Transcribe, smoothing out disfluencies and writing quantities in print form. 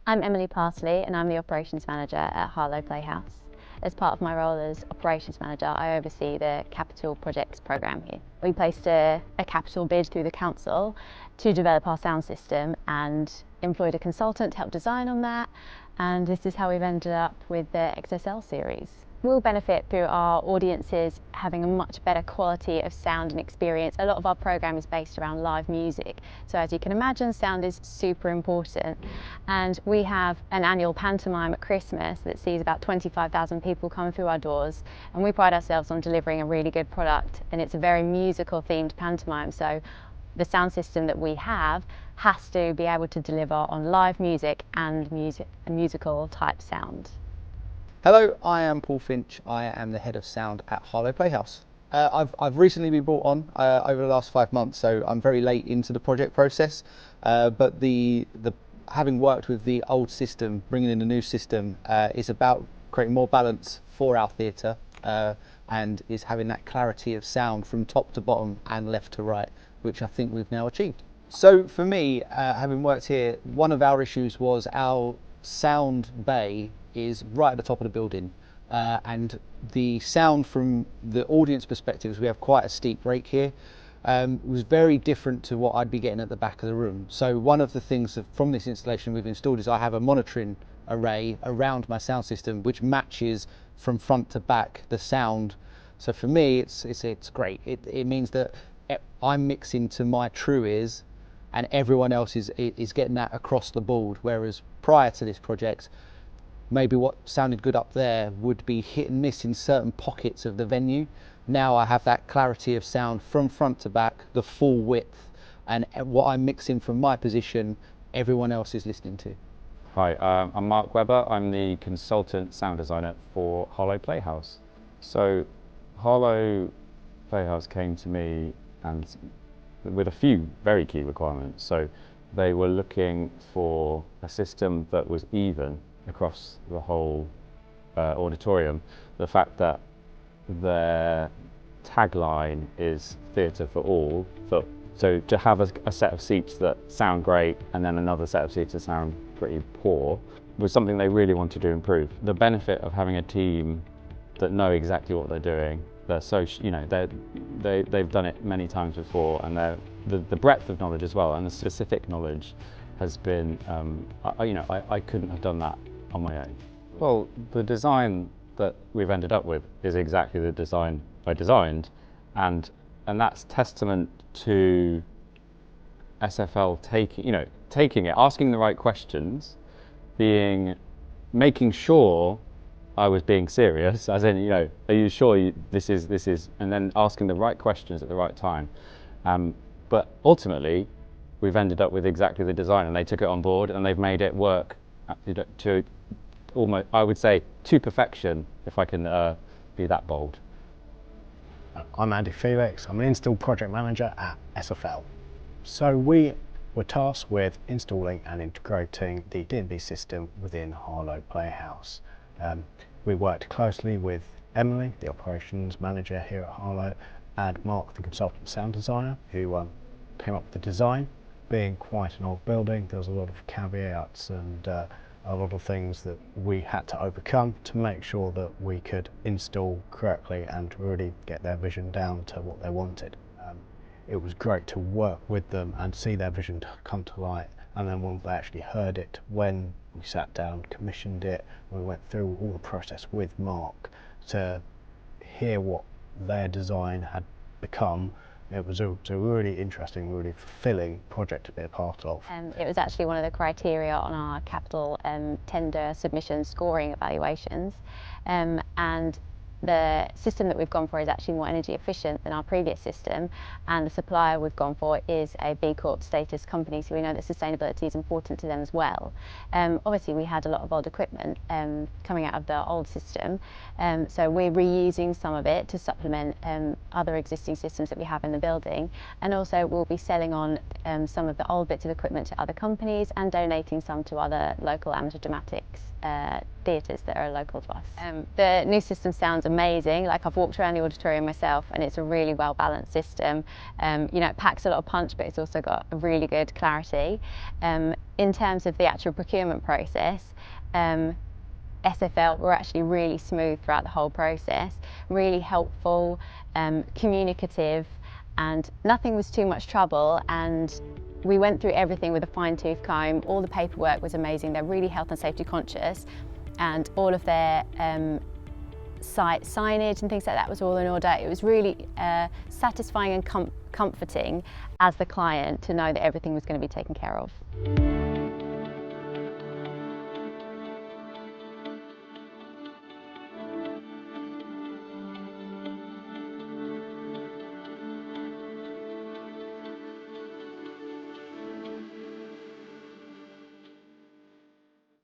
I'm Emily Parsley and I'm the Operations Manager at Harlow Playhouse. As part of my role as Operations Manager, I oversee the Capital Projects programme here. We placed a capital bid through the council to develop our sound system and employed a consultant to help design on that, and this is how we've ended up with the XSL series. We'll benefit through our audiences having a much better quality of sound and experience. A lot of our programme is based around live music, so as you can imagine, sound is super important. And we have an annual pantomime at Christmas that sees about 25,000 people come through our doors, and we pride ourselves on delivering a really good product, and it's a very musical themed pantomime, so the sound system that we have has to be able to deliver on live music and musical type sound. Hello, I am Paul Finch. I am the head of sound at Harlow Playhouse. I've recently been brought on over the last 5 months, so I'm very late into the project process. But having worked with the old system, bringing in a new system is about creating more balance for our theatre and is having that clarity of sound from top to bottom and left to right, which I think we've now achieved. So for me, having worked here, one of our issues was our sound bay is right at the top of the building, and the sound from the audience perspectives, we have quite a steep break here, was very different to what I'd be getting at the back of the room. So one of the things from this installation we've installed is I have a monitoring array around my sound system which matches from front to back the sound. So for me it's great. It means that I'm mixing to my true ears and everyone else is getting that across the board, whereas prior to this project maybe what sounded good up there would be hit and miss in certain pockets of the venue. Now I have that clarity of sound from front to back, the full width, and what I'm mixing from my position, everyone else is listening to. Hi, I'm Mark Webber. I'm the consultant sound designer for Harlow Playhouse. So Harlow Playhouse came to me and with a few very key requirements. So they were looking for a system that was even across the whole auditorium. The fact that their tagline is theatre for all, so to have a set of seats that sound great and then another set of seats that sound pretty poor was something they really wanted to improve. The benefit of having a team that know exactly what they're doing, they're so, they've done it many times before, and the breadth of knowledge as well, and the specific knowledge has been, I couldn't have done that on my own. Well, the design that we've ended up with is exactly the design I designed, and that's testament to SFL taking it, asking the right questions, making sure I was being serious, as in, are you sure this is, and then asking the right questions at the right time. But ultimately, we've ended up with exactly the design, and they took it on board and they've made it work to almost, I would say, to perfection, if I can be that bold. I'm Andy Felix. I'm an install project manager at SFL. So we were tasked with installing and integrating the D&B system within Harlow Playhouse. We worked closely with Emily, the operations manager here at Harlow, and Mark, the consultant sound designer, who came up with the design. Being quite an old building, there was a lot of caveats and a lot of things that we had to overcome to make sure that we could install correctly and really get their vision down to what they wanted. It was great to work with them and see their vision come to light, and then when they actually heard it, when we sat down, commissioned it, we went through all the process with Mark to hear what their design had become. It was a really interesting, really fulfilling project to be a part of. It was actually one of the criteria on our capital tender submission scoring evaluations, and the system that we've gone for is actually more energy efficient than our previous system, and the supplier we've gone for is a B Corp status company, so we know that sustainability is important to them as well. Obviously we had a lot of old equipment coming out of the old system, so we're reusing some of it to supplement other existing systems that we have in the building, and also we'll be selling on some of the old bits of equipment to other companies and donating some to other local amateur dramatics theatres that are local to us. The new system sounds amazing. Like, I've walked around the auditorium myself, and it's a really well balanced system. You know, it packs a lot of punch, but it's also got a really good clarity. In terms of the actual procurement process, SFL were actually really smooth throughout the whole process, really helpful, communicative, and nothing was too much trouble. And we went through everything with a fine-tooth comb. All the paperwork was amazing. They're really health and safety conscious, and all of their site signage and things like that was all in order. It was really satisfying and comforting as the client to know that everything was going to be taken care of.